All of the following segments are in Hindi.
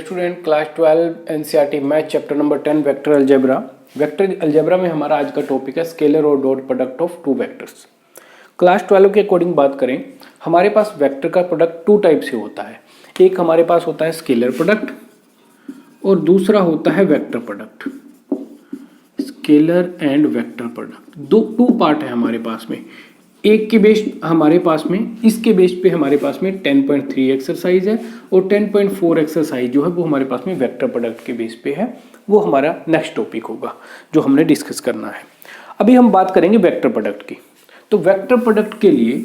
Student, class 12 NCERT math chapter number 10 vector algebra. Vector algebra में हमारा आज का टॉपिक है स्केलर और dot product of two vectors. Class 12 के अकॉर्डिंग बात करें, हमारे पास वेक्टर का प्रोडक्ट टू टाइप से होता है। एक हमारे पास होता है स्केलर प्रोडक्ट और दूसरा होता है vector product. Scalar and vector product two part है हमारे पास में। एक के बेस हमारे पास में, इसके बेस पे हमारे पास में 10.3 एक्सरसाइज है और 10.4 एक्सरसाइज जो है वो हमारे पास में वेक्टर प्रोडक्ट के बेस पे है। वो हमारा नेक्स्ट टॉपिक होगा जो हमने डिस्कस करना है। अभी हम बात करेंगे वेक्टर प्रोडक्ट की। तो वेक्टर प्रोडक्ट के लिए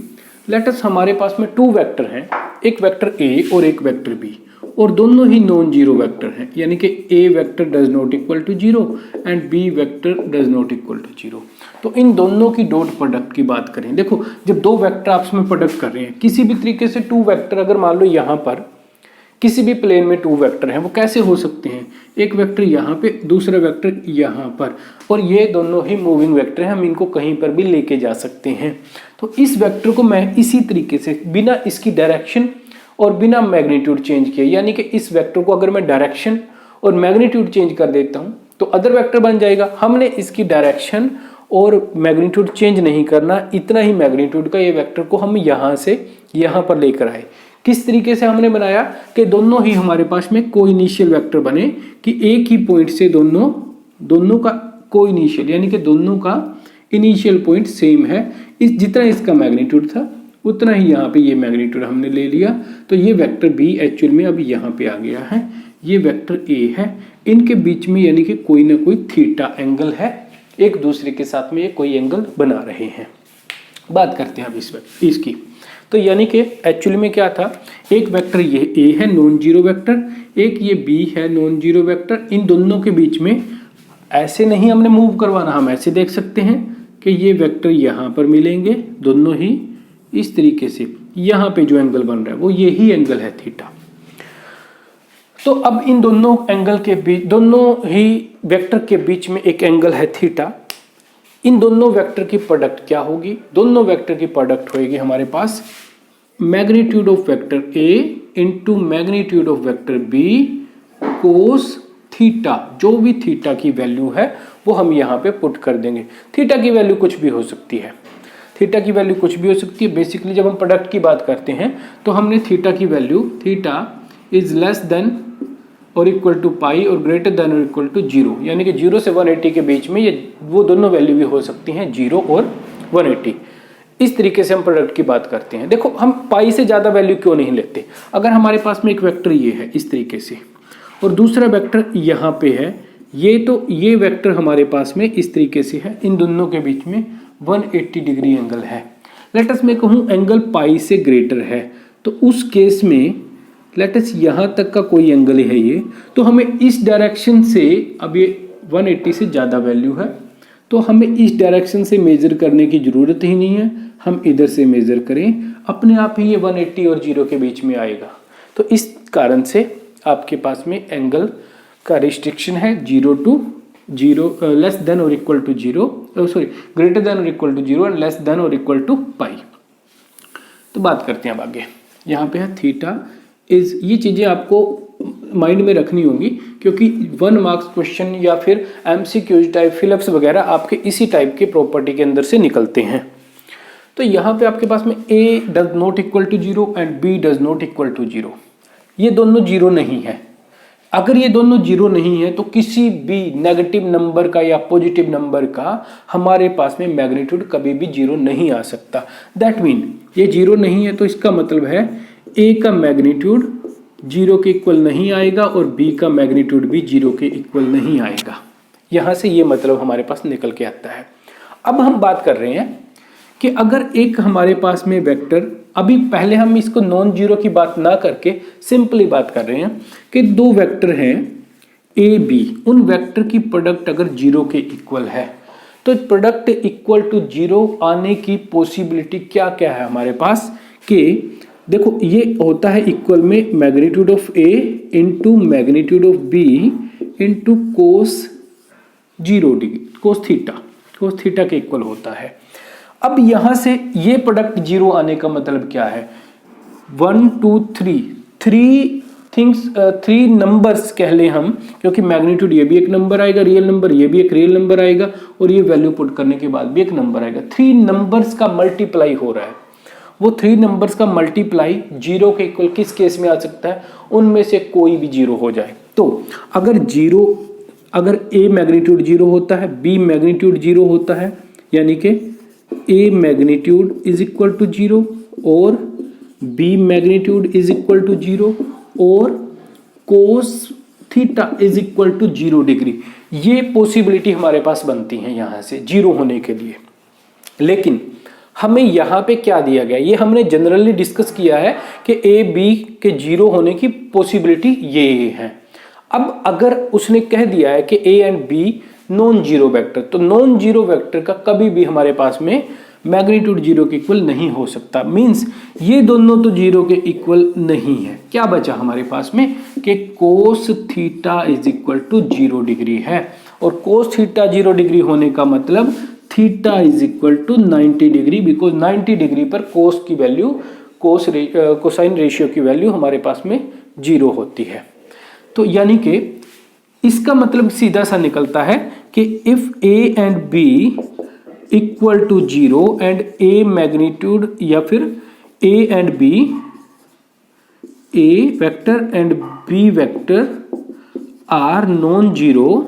लेट अस हमारे पास में टू वेक्टर हैं, एक वेक्टर ए और एक वेक्टर बी, और दोनों ही नॉन जीरो वेक्टर हैं, यानी कि A vector does not equal to zero and B vector does not equal to zero. तो इन दोनों की डॉट प्रोडक्ट की बात करें, देखो जब दो वेक्टर आपस में प्रोडक्ट कर रहे हैं, किसी भी तरीके से टू वेक्टर अगर मान लो यहाँ पर किसी भी प्लेन में टू वेक्टर हैं, वो कैसे हो सकते हैं? एक वेक्टर यहाँ पे, दूसरा वेक्टर यहाँ पर, और ये दोनों ही मूविंग वेक्टर हैं, हम इनको कहीं पर भी लेके जा सकते हैं। तो इस वेक्टर को मैं इसी तरीके से बिना इसकी डायरेक्शन और बिना मैग्नीट्यूड चेंज किए, यानी कि इस वेक्टर को अगर मैं डायरेक्शन और मैग्नीट्यूड चेंज कर देता हूँ तो अदर वेक्टर बन जाएगा। हमने इसकी डायरेक्शन और मैग्नीट्यूड चेंज नहीं करना, इतना ही मैग्नीट्यूड का ये वेक्टर को हम यहाँ से यहाँ पर लेकर आए। किस तरीके से हमने बनाया कि दोनों ही हमारे पास में को इनिशियल वेक्टर बने, कि एक ही पॉइंट से दोनों का को इनिशियल, यानी कि दोनों का इनिशियल पॉइंट सेम है। इस जितना इसका मैग्नीट्यूड था उतना ही यहाँ पे ये मैग्नीट्यूड हमने ले लिया। तो ये वेक्टर बी एक्चुअल में अभी यहाँ पे आ गया है, ये वेक्टर ए है। इनके बीच में यानी कि कोई ना कोई थीटा एंगल है, एक दूसरे के साथ में ये कोई एंगल बना रहे हैं। बात करते हैं अब इसकी। तो यानी कि एक्चुअली में क्या था, एक वेक्टर ये ए है नॉन जीरो वेक्टर, एक ये बी है नॉन जीरो वेक्टर। इन दोनों के बीच में ऐसे नहीं हमने मूव करवाना, हम ऐसे देख सकते हैं कि ये वेक्टर यहाँ पर मिलेंगे, दोनों ही इस तरीके से। यहाँ पे जो एंगल बन रहा है वो यही एंगल है थीटा। तो अब इन दोनों एंगल के बीच, दोनों ही वेक्टर के बीच में एक एंगल है थीटा। इन दोनों वेक्टर की प्रोडक्ट क्या होगी? दोनों वेक्टर की प्रोडक्ट होगी हमारे पास magnitude of vector A into magnitude of vector B cos theta. जो भी थीटा की वैल्यू है वो हम यहाँ पे पुट कर देंगे। थीटा की वैल्यू कुछ भी हो सकती है, थीटा की वैल्यू कुछ भी हो सकती है। बेसिकली जब हम प्रोडक्ट की बात करते हैं तो हमने थीटा की value, theta is less than or equal to पाई और greater than or equal to zero, यानी कि 0 से 180 के बीच में ये वो दोनों वैल्यू भी हो सकती हैं, 0 और 180। इस तरीके से हम प्रोडक्ट की बात करते हैं। देखो हम पाई से ज़्यादा वैल्यू क्यों नहीं लेते? अगर हमारे पास में एक वेक्टर ये है इस तरीके से और दूसरा वेक्टर यहाँ पे है, ये वेक्टर हमारे पास में इस तरीके से है, इन दोनों के बीच में 180 डिग्री एंगल है। लेट अस मैं कहूँ एंगल पाई से ग्रेटर है, तो उस केस में लेट अस यहाँ तक का कोई एंगल है ये, तो हमें इस डायरेक्शन से, अब ये 180 से ज़्यादा वैल्यू है तो हमें इस डायरेक्शन से मेजर करने की ज़रूरत ही नहीं है, हम इधर से मेजर करें, अपने आप ही ये 180 और 0 के बीच में आएगा। तो इस कारण से आपके पास में एंगल का रिस्ट्रिक्शन है 0 to 0, less than or equal to 0, sorry greater than or equal to 0 and less than or equal to pi. तो बात करते हैं अब आगे। यहाँ पे है थीटा इज, ये चीज़ें आपको माइंड में रखनी होंगी क्योंकि 1 मार्क्स क्वेश्चन या फिर MCQs टाइप फिलअप्स वगैरह आपके इसी टाइप के प्रॉपर्टी के अंदर से निकलते हैं। तो यहाँ पे आपके पास में A does not equal to 0 and B does not equal to 0, ये दोनों 0 नहीं है। अगर ये दोनों 0 नहीं है तो किसी भी नेगेटिव नंबर का या पॉजिटिव नंबर का हमारे पास में मैग्नीट्यूड कभी भी 0 नहीं आ सकता। दैट मीन ये 0 नहीं है तो इसका मतलब है A का मैग्नीट्यूड 0 के इक्वल नहीं आएगा और B का मैग्नीट्यूड भी 0 के इक्वल नहीं आएगा। यहाँ से ये मतलब हमारे पास निकल के आता है। अब हम बात कर रहे हैं कि अगर एक हमारे पास में वेक्टर, अभी पहले हम इसको नॉन जीरो की बात ना करके सिंपली बात कर रहे हैं कि दो वेक्टर हैं ए बी, उन वेक्टर की प्रोडक्ट अगर 0 के इक्वल है तो प्रोडक्ट इक्वल टू 0 आने की पॉसिबिलिटी क्या क्या है हमारे पास? कि देखो ये होता है इक्वल में magnitude of A into magnitude of B into cos 0 degree, cos theta के इक्वल होता है। अब यहां से ये प्रोडक्ट 0 आने का मतलब क्या है? 1 2 3 थिंग्स, 3 नंबर्स कह लें हम, क्योंकि मैग्नीट्यूड ये भी एक नंबर आएगा रियल नंबर, ये भी एक रियल नंबर आएगा और ये वैल्यू पुट करने के बाद भी एक नंबर आएगा। 3 नंबर्स का मल्टीप्लाई हो रहा है, वो 3 नंबर्स का मल्टीप्लाई 0 के इक्वल किस केस में आ सकता है, उनमें से कोई भी 0 हो जाए। तो अगर a मैग्नीट्यूड 0 होता है, b मैग्नीट्यूड 0 होता है, यानी कि a magnitude is equal to 0 और b magnitude is equal to 0 और cos theta is equal to 0 degree, ये पॉसिबिलिटी हमारे पास बनती है यहां से 0 होने के लिए। लेकिन हमें यहाँ पे क्या दिया गया, ये हमने जनरली डिस्कस किया है कि a b के 0 होने की पॉसिबिलिटी ये है। अब अगर उसने कह दिया है कि a and b non zero vector, तो नॉन जीरो वेक्टर का कभी भी हमारे पास में मैग्नीट्यूड 0 के इक्वल नहीं हो सकता। मींस ये दोनों तो 0 के इक्वल नहीं है। क्या बचा हमारे पास में कि cos theta is equal to 0 degree है, और कोस थीटा 0 डिग्री होने का मतलब theta is equal to 90 degree, because 90 degree पर कोस की वैल्यू, कोसाइन रेशियो की वैल्यू हमारे पास में 0 होती है। तो यानी कि इसका मतलब सीधा सा निकलता है कि if a and b equal to 0 and a magnitude, या फिर a and b, a vector and b vector are non zero,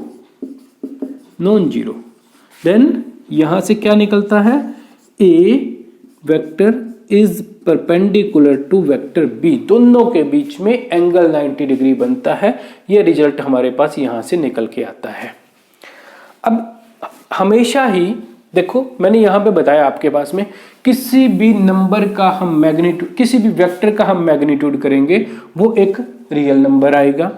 then यहां से क्या निकलता है, a vector is perpendicular to vector b, दोनों के बीच में एंगल 90 डिग्री बनता है। ये रिजल्ट हमारे पास यहां से निकल के आता है। अब हमेशा ही देखो, मैंने यहां पे बताया आपके पास में किसी भी नंबर का हम मैग्नीट्यूड, किसी भी वेक्टर का हम मैग्नीट्यूड करेंगे वो एक रियल नंबर आएगा,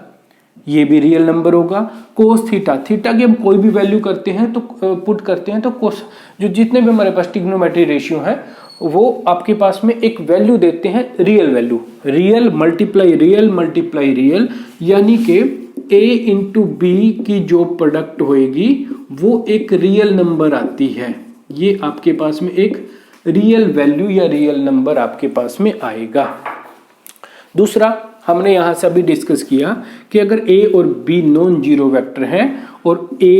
ये भी रियल नंबर होगा। कोस थीटा, थीटा की हम कोई भी वैल्यू करते हैं तो पुट करते हैं तो कोस, जो जितने भी हमारे पास ट्रिग्नोमेट्री रेशियो है वो आपके पास में एक वैल्यू देते हैं, real value, real multiply real, यानी कि a इंटू बी की जो प्रोडक्ट होएगी वो एक रियल नंबर आती है। ये आपके पास में एक रियल वैल्यू या रियल नंबर आपके पास में आएगा। दूसरा हमने यहां से अभी डिस्कस किया कि अगर a और b नॉन जीरो वेक्टर हैं और a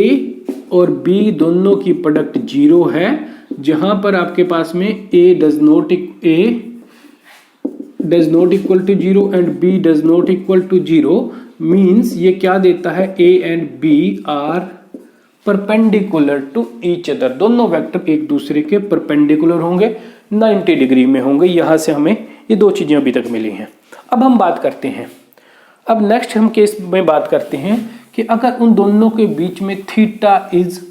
और b दोनों की प्रोडक्ट 0 है, जहां पर आपके पास में a does not equal to 0 and b does not equal to 0, means ये क्या देता है, a and b are perpendicular to each other, दोनों वेक्टर एक दूसरे के परपेंडिकुलर होंगे, 90 डिग्री में होंगे। यहां से हमें ये दो चीजें अभी तक मिली हैं। अब हम बात करते हैं, अब नेक्स्ट हम केस में बात करते हैं कि अगर उन दोनों के बीच में theta is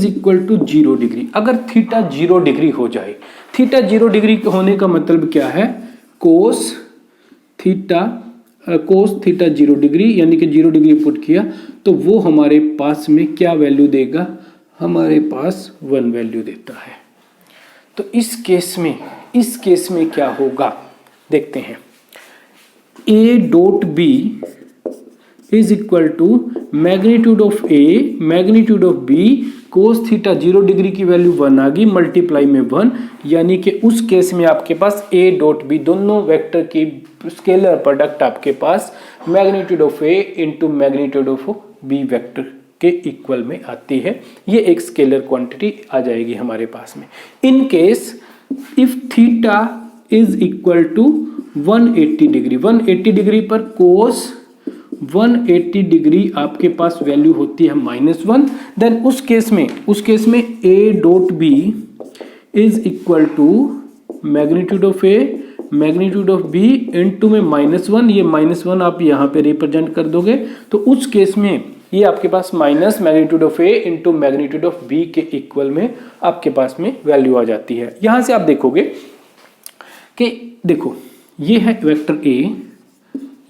equal to 0 degree, अगर थीटा 0 डिग्री हो जाए, थीटा 0 डिग्री होने का मतलब क्या है, कोस थीटा 0 डिग्री, यानी कि 0 डिग्री पुट किया तो वो हमारे पास में क्या वैल्यू देगा, हमारे पास 1 वैल्यू देता है। तो इस केस में क्या होगा देखते हैं, a dot b is equal to magnitude of a magnitude of b, cos theta 0 degree की वैल्यू 1 आ गई, मल्टीप्लाई में 1, यानी कि उस केस में आपके पास a डॉट b दोनों वेक्टर की स्केलर प्रोडक्ट आपके पास magnitude of a into magnitude of b vector के इक्वल में आती है। ये एक स्केलर क्वांटिटी आ जाएगी हमारे पास में। In case if theta is equal to 180 degree, 180 degree पर कोस 180 डिग्री आपके पास वैल्यू होती है -1, देन उस केस में a dot b is equal to magnitude of a magnitude of b into में -1, ये -1 आप यहाँ पे रिप्रेजेंट कर दोगे तो उस केस में ये आपके पास minus magnitude of a into magnitude of b के इक्वल में आपके पास में वैल्यू आ जाती है। यहां से आप देखोगे कि देखो ये है वेक्टर a,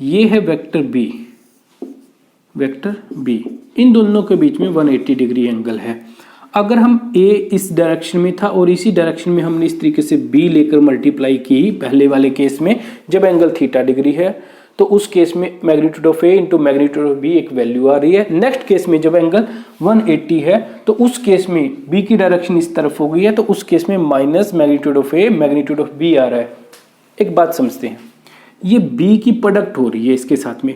ये है वेक्टर b, इन दोनों के बीच में 180 डिग्री एंगल है। अगर हम a इस डायरेक्शन में था और इसी डायरेक्शन में हमने इस तरीके से b लेकर मल्टीप्लाई की पहले वाले केस में जब एंगल थीटा डिग्री है, तो उस केस में magnitude of a into magnitude of b एक वैल्यू आ रही है। नेक्स्ट केस में जब एंगल 180 है तो उस केस में b की डायरेक्शन इस तरफ हो गई है, तो उस केस में minus magnitude of a magnitude of b आ रहा है। एक बात समझते हैं, ये b की प्रोडक्ट हो रही है इसके साथ में।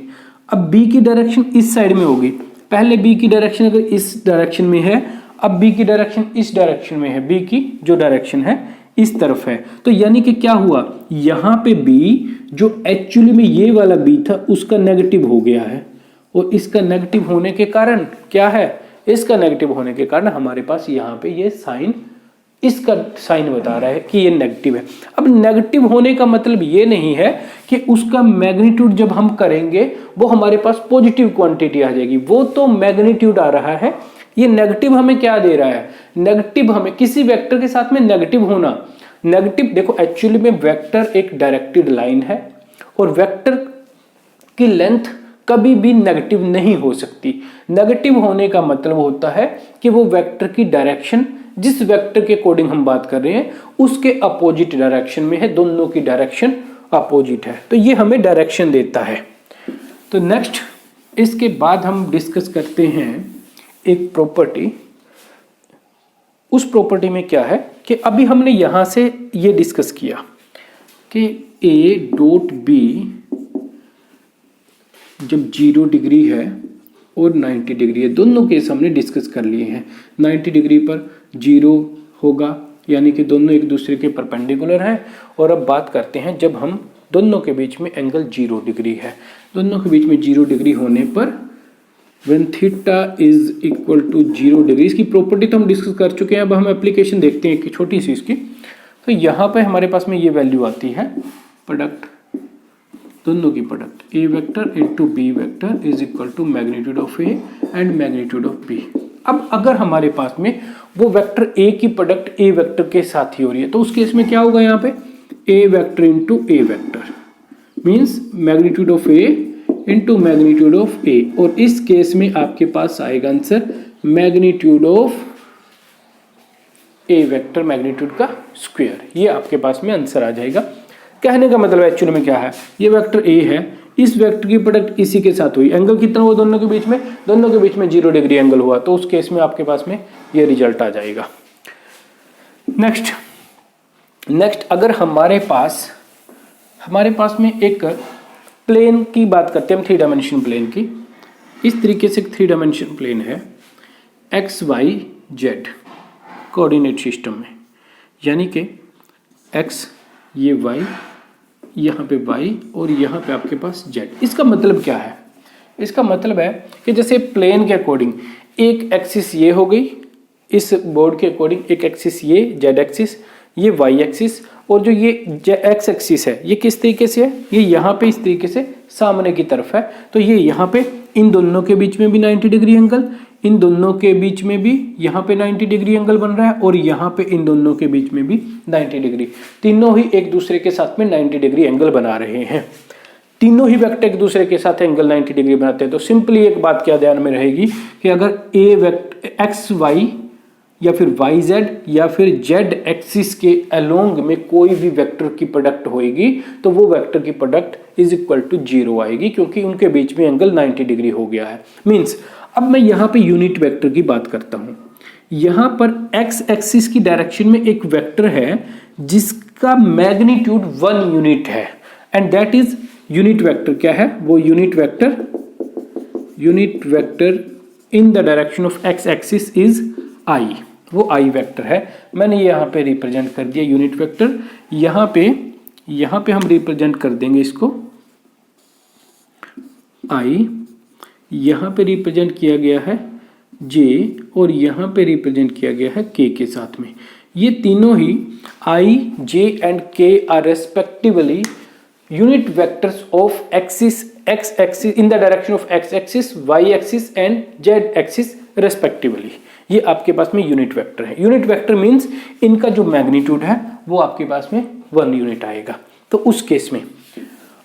अब b की डायरेक्शन इस साइड में होगी, पहले b की डायरेक्शन अगर इस डायरेक्शन में है, अब b की डायरेक्शन इस डायरेक्शन में है, b की जो डायरेक्शन है इस तरफ है, तो यानी कि क्या हुआ, यहाँ पे b जो एक्चुअली में ये वाला b था उसका नेगेटिव हो गया है, और इसका नेगेटिव होने के कारण क्या है, इसका नेगेटिव होने के कारण हमारे पास यहाँ पे ये साइन, इसका साइन बता रहा है कि ये नेगेटिव है। अब नेगेटिव होने का मतलब ये नहीं है कि उसका मैग्नीट्यूड जब हम करेंगे वो हमारे पास पॉजिटिव क्वांटिटी आ जाएगी, वो तो मैग्नीट्यूड आ रहा है। ये नेगेटिव हमें क्या दे रहा है, नेगेटिव हमें किसी वेक्टर के साथ में नेगेटिव होना, नेगेटिव देखो एक्चुअली में वेक्टर एक डायरेक्टेड लाइन है और वेक्टर की लेंथ कभी भी नेगेटिव नहीं हो सकती। नेगेटिव होने का मतलब होता है कि वो वेक्टर की डायरेक्शन, जिस वेक्टर के अकॉर्डिंग हम बात कर रहे हैं उसके अपोजिट डायरेक्शन में है, दोनों की डायरेक्शन अपोजिट है, तो ये हमें डायरेक्शन देता है। तो नेक्स्ट इसके बाद हम डिस्कस करते हैं एक प्रॉपर्टी। उस प्रॉपर्टी में क्या है कि अभी हमने यहां से ये डिस्कस किया कि a डॉट b जब 0 डिग्री है और 90 डिग्री है, दोनों केस हमने डिस्कस कर लिए हैं। 90 डिग्री पर 0 होगा यानी कि दोनों एक दूसरे के परपेंडिकुलर हैं। और अब बात करते हैं जब हम दोनों के बीच में एंगल 0 डिग्री है, दोनों के बीच में 0 डिग्री होने पर when theta is equal to 0 degree, इसकी प्रॉपर्टी तो हम डिस्कस कर चुके हैं। अब हम एप्लीकेशन देखते हैं एक छोटी सी इसकी। तो यहाँ पे हमारे पास में ये वैल्यू आती है, प्रोडक्ट दोनों की product a vector into b vector is equal to magnitude of a and magnitude of b. अब अगर हमारे पास में वो वेक्टर ए की प्रोडक्ट ए वेक्टर के साथ ही हो रही है तो उस केस में क्या होगा, यहाँ पे A vector into A vector means magnitude of A into magnitude of A, और इस केस में आपके पास आएगा answer magnitude of A vector magnitude का स्क्वायर। ये आपके पास में आंसर आ जाएगा। कहने का मतलब एक्चुअली में क्या है, ये वेक्टर ए है, इस वेक्टर की प्रोडक्ट इसी के साथ हुई, एंगल कितना हुआ दोनों के बीच में, दोनों के बीच में 0 डिग्री एंगल हुआ, तो उस केस में आपके पास में ये रिजल्ट आ जाएगा। नेक्स्ट अगर हमारे पास में एक प्लेन की बात करते हैं हम, 3 डायमेंशन प्लेन की। इस तरीके से 3 डायमेंशन प्लेन है x y z coordinate system में, यानी कि एक्स ये वाई, यहाँ पे वाई और यहाँ पे आपके पास जेड। इसका मतलब क्या है, इसका मतलब है कि जैसे प्लेन के अकॉर्डिंग एक एक्सिस ये हो गई, इस बोर्ड के अकॉर्डिंग एक एक्सिस ये जेड एक्सिस, ये वाई एक्सिस, और जो ये एक्स एक्सिस है ये किस तरीके से है, ये यहाँ पे इस तरीके से सामने की तरफ है, तो ये यहाँ पे इन दोनों के बीच में भी 90 डिग्री एंगल, इन दोनों के बीच में भी यहाँ पे 90 डिग्री एंगल बन रहा है, और यहाँ पे इन दोनों के बीच में भी 90 डिग्री, तीनों ही एक दूसरे के साथ में 90 डिग्री एंगल बना रहे हैं। तीनों ही वेक्टर एक दूसरे के साथ एंगल 90 डिग्री बनाते हैं। तो सिंपली एक बात क्या ध्यान में रहेगी कि अगर ए वेक्टर एक्स वाई या फिर वाई जेड या फिर जेड एक्सिस के अलोंग में कोई भी वेक्टर की प्रोडक्ट होएगी तो वो वेक्टर की प्रोडक्ट इज इक्वल टू 0 आएगी, क्योंकि उनके बीच में एंगल 90 डिग्री हो गया है। मींस अब मैं यहाँ पे यूनिट वेक्टर की बात करता हूँ। यहाँ पर एक्स एक्सिस की डायरेक्शन में एक वेक्टर है जिसका मैग्नीट्यूड 1 यूनिट है, and that is unit vector. क्या है वो unit vector in the direction of x axis is I, वो आई वेक्टर है। मैंने यहाँ पे रिप्रेजेंट कर दिया यूनिट वेक्टर, यहाँ पे हम रिप्रेजेंट कर देंगे इसको आई, यहाँ पे रिप्रेजेंट किया गया है जे, और यहाँ पे रिप्रेजेंट किया गया है के के साथ में। ये तीनों ही i j and k are respectively unit vectors of axis x axis in the direction of x axis, y axis and z axis respectively. ये आपके पास में यूनिट वेक्टर है। यूनिट वेक्टर मींस इनका जो मैग्नीट्यूड है वो आपके पास में 1 यूनिट आएगा। तो उस केस में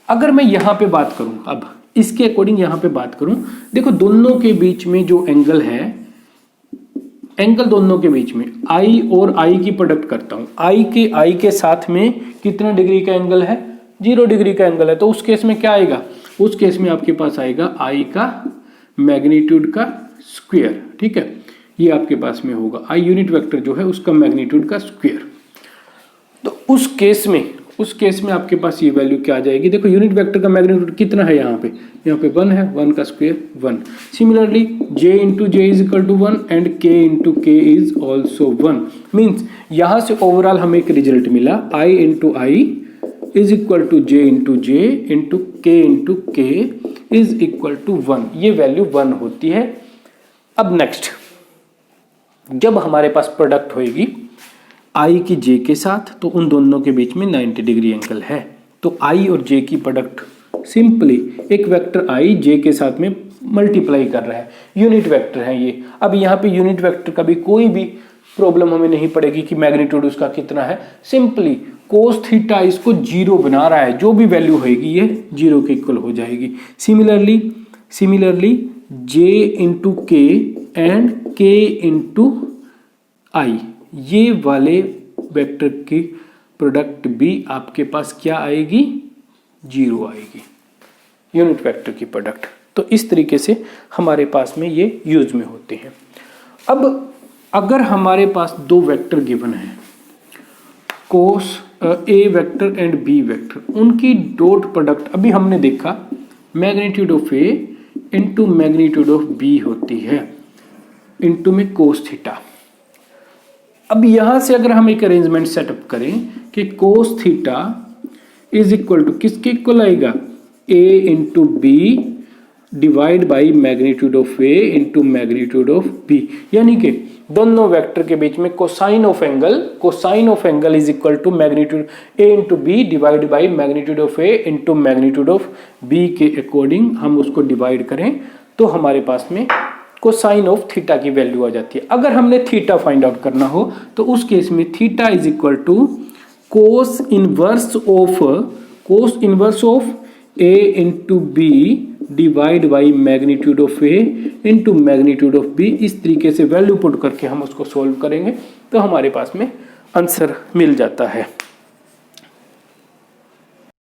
अगर मैं यहाँ पे बात करूं, अब इसके अकॉर्डिंग यहाँ पे बात करूं, देखो दोनों के बीच में जो एंगल है, एंगल दोनों के बीच में आई और आई की प्रोडक्ट करता हूं, आई के साथ में कितना डिग्री का एंगल है, 0 डिग्री का एंगल है। तो उस केस में क्या आएगा, उस केस में आपके पास आएगा आई का मैग्नीट्यूड का स्क्वायर। ठीक है, ये आपके पास में होगा आई यूनिट वेक्टर जो है उसका मैग्नीट्यूड का स्क्वायर। तो उस केस में उस केस में आपके पास ये वैल्यू क्या आ जाएगी, देखो यूनिट वेक्टर का मैग्नीट्यूड कितना है यहाँ पे 1 है, 1 का square 1। Similarly j into j is equal to 1 and k into k is also 1। Means यहाँ से ओवरऑल हमें एक रिजल्ट मिला i into i is equal to j into k is equal to 1। ये वैल्यू 1 होती है। अब नेक्स्ट, जब हमारे पास प्रोडक्ट होएगी i की j के साथ, तो उन दोनों के बीच में 90 डिग्री एंगल है, तो i और j की प्रोडक्ट सिंपली एक वेक्टर i j के साथ में मल्टीप्लाई कर रहा है, यूनिट वेक्टर है ये। अब यहाँ पे यूनिट वेक्टर का भी कोई भी प्रॉब्लम हमें नहीं पड़ेगी कि मैग्नीट्यूड उसका कितना है, सिंपली कोस थीटा इसको 0 बना रहा है, जो भी वैल्यू होगी ये 0 के इक्वल हो जाएगी। सिमिलरली j इंटू के एंड k इंटू आई, ये वाले वेक्टर की प्रोडक्ट भी आपके पास क्या आएगी, 0 आएगी, यूनिट वेक्टर की प्रोडक्ट। तो इस तरीके से हमारे पास में ये यूज में होते हैं। अब अगर हमारे पास दो वेक्टर गिवन है, cos a vector and B vector, उनकी डॉट प्रोडक्ट अभी हमने देखा magnitude of A into magnitude of b होती है, इंटू में कोस थीटा। अब यहां से अगर हम एक अरेंजमेंट सेटअप करें कि cos theta is equal to किसके इक्वल आएगा, a into b divide by magnitude of a into magnitude of b, यानी कि दोनों वेक्टर के बीच में cosine of angle is equal to magnitude a into b divide by magnitude of a into magnitude of b के अकॉर्डिंग हम उसको डिवाइड करें तो हमारे पास में कोसाइन ऑफ थीटा की वैल्यू आ जाती है। अगर हमने थीटा फाइंड आउट करना हो तो उस केस में theta is equal to cos inverse of a into b divide by magnitude of a into magnitude of b। इस तरीके से वैल्यू पुट करके हम उसको सोल्व करेंगे तो हमारे पास में आंसर मिल जाता है।